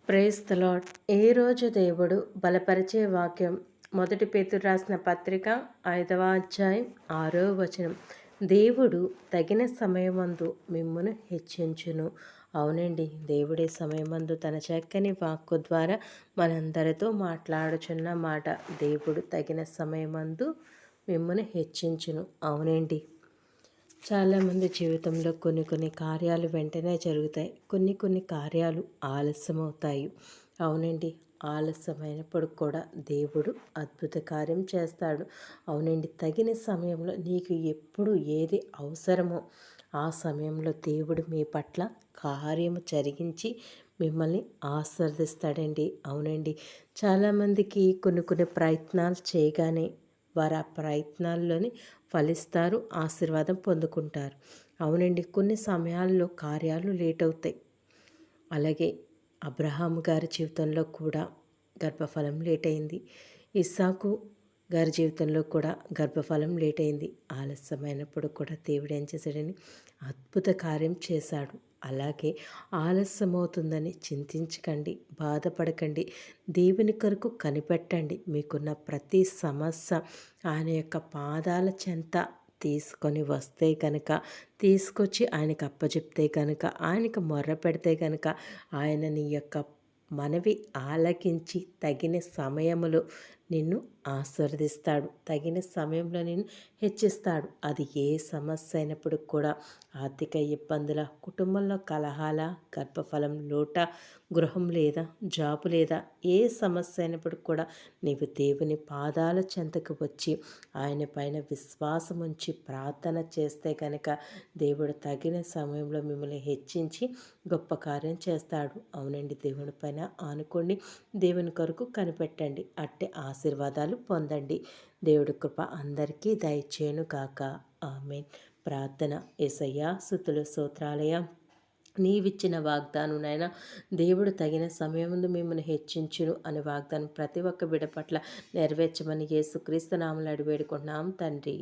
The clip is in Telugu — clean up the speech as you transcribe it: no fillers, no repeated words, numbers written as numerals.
Praise the lord. ఏ రోజు దేవుడు బలపరిచే వాక్యం మొదటి పేతురు రాసిన పత్రిక 5వ అధ్యాయం 6వ వచనం. దేవుడు తగిన సమయమందు మిమ్మును హెచ్చించును. అవునండి, దేవుడే సమయమందు తన చక్కని వాక్కు ద్వారా మనందరితో మాట్లాడుచున్న మాట. దేవుడు తగిన సమయమందు మిమ్మును హెచ్చించును. అవునండి, చాలామంది జీవితంలో కొన్ని కార్యాలు వెంటనే జరుగుతాయి, కొన్ని కార్యాలు ఆలస్యమవుతాయి. అవునండి, ఆలస్యమైనప్పుడు కూడా దేవుడు అద్భుత కార్యం చేస్తాడు. అవునండి, తగిన సమయంలో నీకు ఎప్పుడు ఏది అవసరమో ఆ సమయంలో దేవుడు మీ పట్ల కార్యము జరిగించి మిమ్మల్ని ఆశీర్వదిస్తాడండి. అవునండి, చాలామందికి కొన్ని ప్రయత్నాలు చేయగానే వారు ఆ ప్రయత్నాల్లోని ఫలిస్తారు, ఆశీర్వాదం పొందుకుంటారు. అవునండి, కొన్ని సమయాల్లో కార్యాలు లేట్ అవుతాయి. అలాగే అబ్రహాం గారి జీవితంలో కూడా గర్భఫలం లేట్ అయింది. ఇస్సాకు గారి జీవితంలో కూడా గర్భఫలం లేట్ అయింది. ఆలస్యమైనప్పుడు కూడా దేవుడు ఏం చేశాడని అద్భుత కార్యం చేశాడు. అలాగే ఆలస్యమవుతుందని చింతించకండి, బాధపడకండి. దేవుని కొరకు కనిపెట్టండి. మీకున్న ప్రతి సమస్య ఆయన యొక్క పాదాల చెంత తీసుకొని వస్తే కనుక, తీసుకొచ్చి ఆయనకు అప్పచెప్తే కనుక, ఆయనకు మొర్ర పెడితే కనుక ఆయన నీ యొక్క మనవి ఆలకించి తగిన సమయములో నిన్ను ఆశీర్వదిస్తాడు. తగిన సమయంలో నిన్ను హెచ్చిస్తాడు. అది ఏ సమస్య అయినప్పుడు కూడా, ఆర్థిక ఇబ్బందుల, కుటుంబంలో కలహాల, గర్భఫలం లోట, గృహం లేదా జాబు లేదా ఏ సమస్య అయినప్పుడు కూడా నీవు దేవుని పాదాల చెంతకు వచ్చి ఆయన పైన విశ్వాసం ఉంచి ప్రార్థన చేస్తే కనుక దేవుడు తగిన సమయంలో మిమ్మల్ని హెచ్చించి గొప్ప కార్యం చేస్తాడు. అవునండి, దేవుని పైన ఆనుకోండి, దేవుని కొరకు కనిపెట్టండి, అట్టే ఆశీర్వాదాలు పొందండి. దేవుడి కృప అందరికీ దయచేయును కాక. ఆమేన్. ప్రార్థన. యేసయ్యా, స్తుతులు స్తోత్రాలయ, నీవిచ్చిన వాగ్దానం నాయన, దేవుడు తగిన సమయం ముందు మిమ్మల్ని హెచ్చించును అనే వాగ్దానం ప్రతి ఒక్క బిడ్డ పట్ల నెరవేర్చమని యేసుక్రీస్తు నామములో అడిగి వేడుకుంటున్నాం తండ్రి.